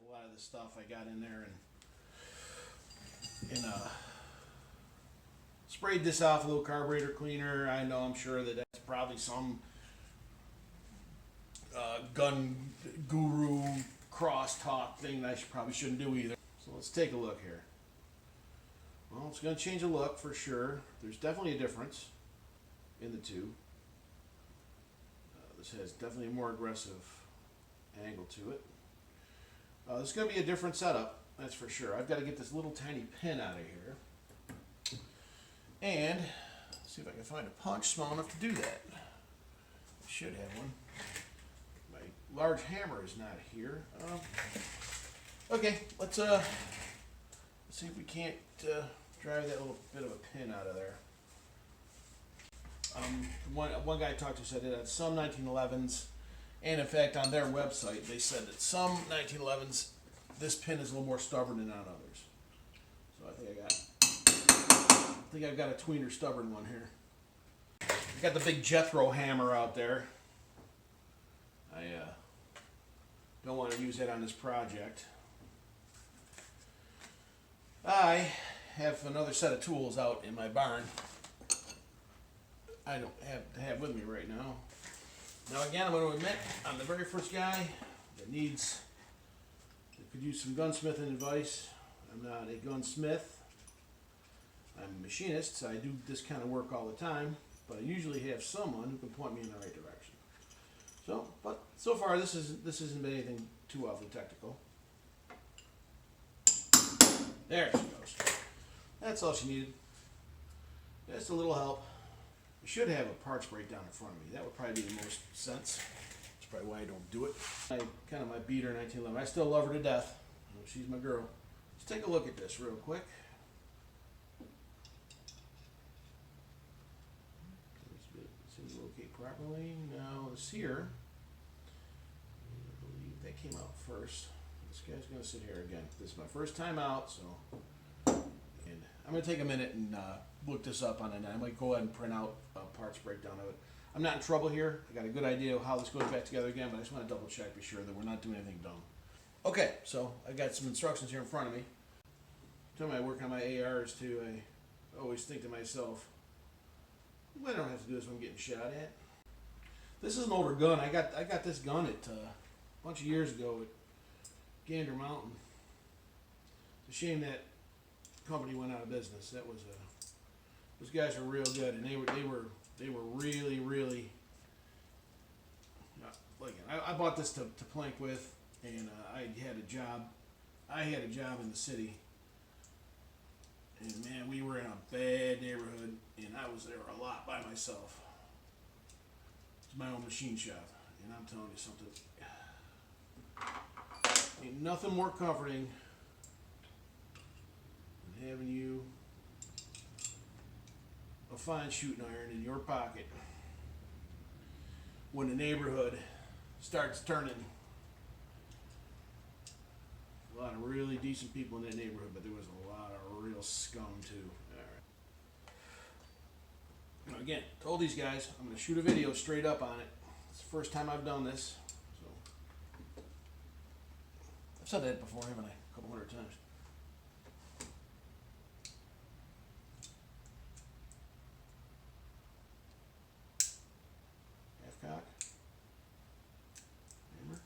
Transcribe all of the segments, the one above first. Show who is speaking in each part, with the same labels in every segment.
Speaker 1: a lot of the stuff I got in there and sprayed this off a little carburetor cleaner. I know, I'm sure that that's probably some gun guru cross-talk thing that I probably shouldn't do either. So let's take a look here. Well, it's going to change the look for sure. There's definitely a difference in the two. This has definitely a more aggressive angle to it. This is going to be a different setup, that's for sure. I've got to get this little tiny pin out of here. And see if I can find a punch small enough to do that. I should have one. My large hammer is not here. Okay, let's see if we can't drive that little bit of a pin out of there. One guy I talked to said that some 1911s, and in fact on their website they said that some 1911s this pin is a little more stubborn than on others. So I think I've got a tweener stubborn one here. I got the big Jethro hammer out there. I don't want to use that on this project. I have another set of tools out in my barn. I don't have with me right now. Now again, I'm going to admit, I'm the very first guy that could use some gunsmithing advice. I'm not a gunsmith. I'm a machinist, so I do this kind of work all the time, but I usually have someone who can point me in the right direction. But so far this isn't been anything too awfully technical. There she goes. That's all she needed. Just a little help. I should have a parts breakdown in front of me. That would probably be the most sense. That's probably why I don't do it. Kind of my beater 1911. I still love her to death. She's my girl. Let's take a look at this real quick. Let's locate properly. Now the seer. I believe that came out first. This guy's going to sit here again. This is my first time out, so. And I'm going to take a minute and look this up on it. I might go ahead and print out a parts breakdown of it. I'm not in trouble here. I got a good idea of how this goes back together again, but I just want to double check, be sure that we're not doing anything dumb. Okay, so I got some instructions here in front of me. Every time I work on my ARs too, I always think to myself, well, I don't have to do this when I'm getting shot at. This is an older gun. I got this gun at a bunch of years ago at Gander Mountain. It's a shame that company went out of business. That was those guys were real good, and they were really like it. I bought this to plank with, and I had a job. I had a job in the city, and man, we were in a bad neighborhood, and I was there a lot by myself. It's my own machine shop, and I'm telling you something. Ain't nothing more comforting than having you a fine shooting iron in your pocket when the neighborhood starts turning. A lot of really decent people in that neighborhood, but there was a lot of real scum too. All right. Now again, told these guys I'm going to shoot a video straight up on it. It's the first time I've done this. I've said that before, haven't I? A couple hundred times. Half cock. Hammer.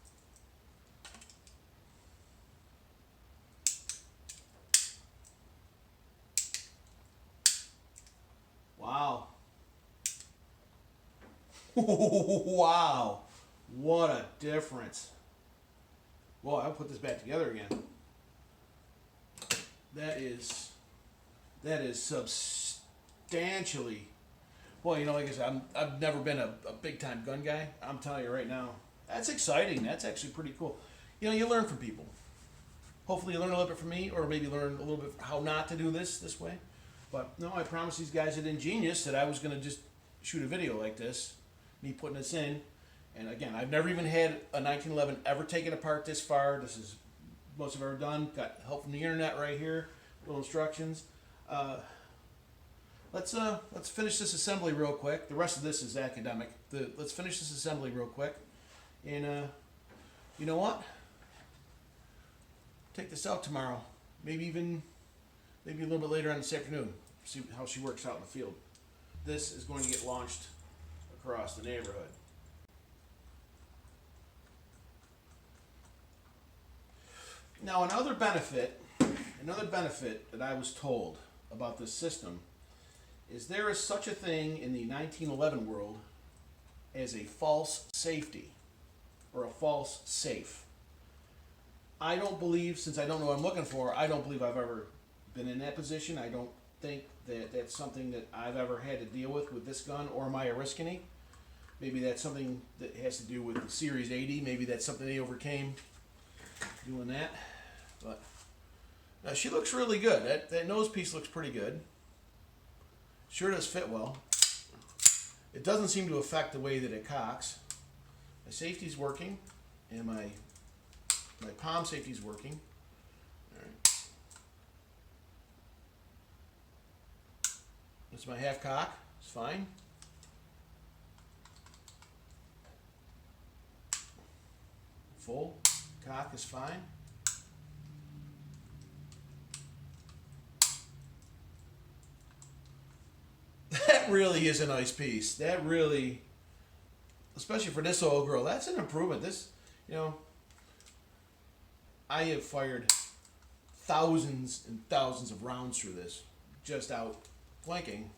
Speaker 1: Wow. Wow. What a difference. Well, I'll put this back together again. That is substantially, well, you know, like I said, I've never been a big time gun guy. I'm telling you right now, that's exciting. That's actually pretty cool. You know, you learn from people. Hopefully you learn a little bit from me, or maybe learn a little bit how not to do this way. But no, I promised these guys at Ingenious that I was going to just shoot a video like this, me putting this in. And again, I've never even had a 1911 ever taken apart this far. This is most I've ever done. Got help from the internet right here. Little instructions. Let's finish this assembly real quick. The rest of this is academic. Let's finish this assembly real quick. And you know what? take this out tomorrow. Maybe a little bit later on this afternoon. See how she works out in the field. This is going to get launched across the neighborhood. Now another benefit that I was told about this system is there is such a thing in the 1911 world as a false safety or a false safe. I don't believe, since I don't know what I'm looking for, I don't believe I've ever been in that position. I don't think that that's something that I've ever had to deal with this gun or my Oriskany. Maybe that's something that has to do with the Series 80. Maybe that's something they overcame doing that. But now she looks really good. That nose piece looks pretty good. Sure does fit well. It doesn't seem to affect the way that it cocks. My safety's working, and my palm safety's working. All right. That's my half cock. It's fine. Full cock is fine. That really is a nice piece. That really, especially for this old girl, that's an improvement. This, I have fired thousands and thousands of rounds through this, just out flanking.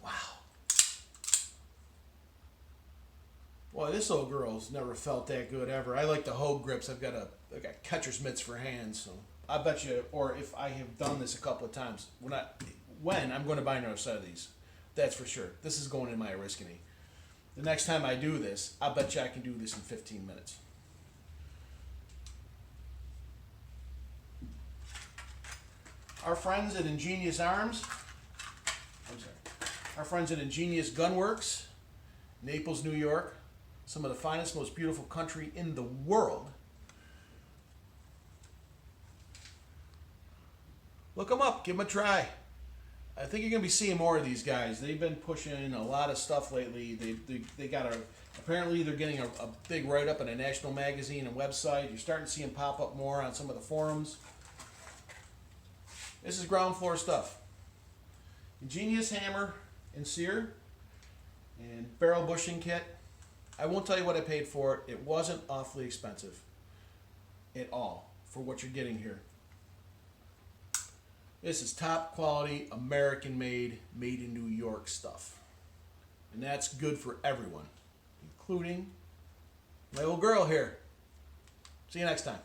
Speaker 1: Wow. Boy, this old girl's never felt that good ever. I like the Hogue grips. I got catcher's mitts for hands, so I bet you, or if I have done this a couple of times, when I'm going to buy another set of these, that's for sure. This is going in my Oriskany. The next time I do this, I bet you I can do this in 15 minutes. Our friends at Ingenious Gun Works, Naples, New York, some of the finest, most beautiful country in the world. Look them up, give them a try. I think you're going to be seeing more of these guys. They've been pushing a lot of stuff lately. They got apparently they're getting a big write-up in a national magazine and website. You're starting to see them pop up more on some of the forums. This is ground floor stuff. Ingenious hammer and seer and barrel bushing kit. I won't tell you what I paid for it. It wasn't awfully expensive at all for what you're getting here. This is top quality, American made in New York stuff. And that's good for everyone, including my little girl here. See you next time.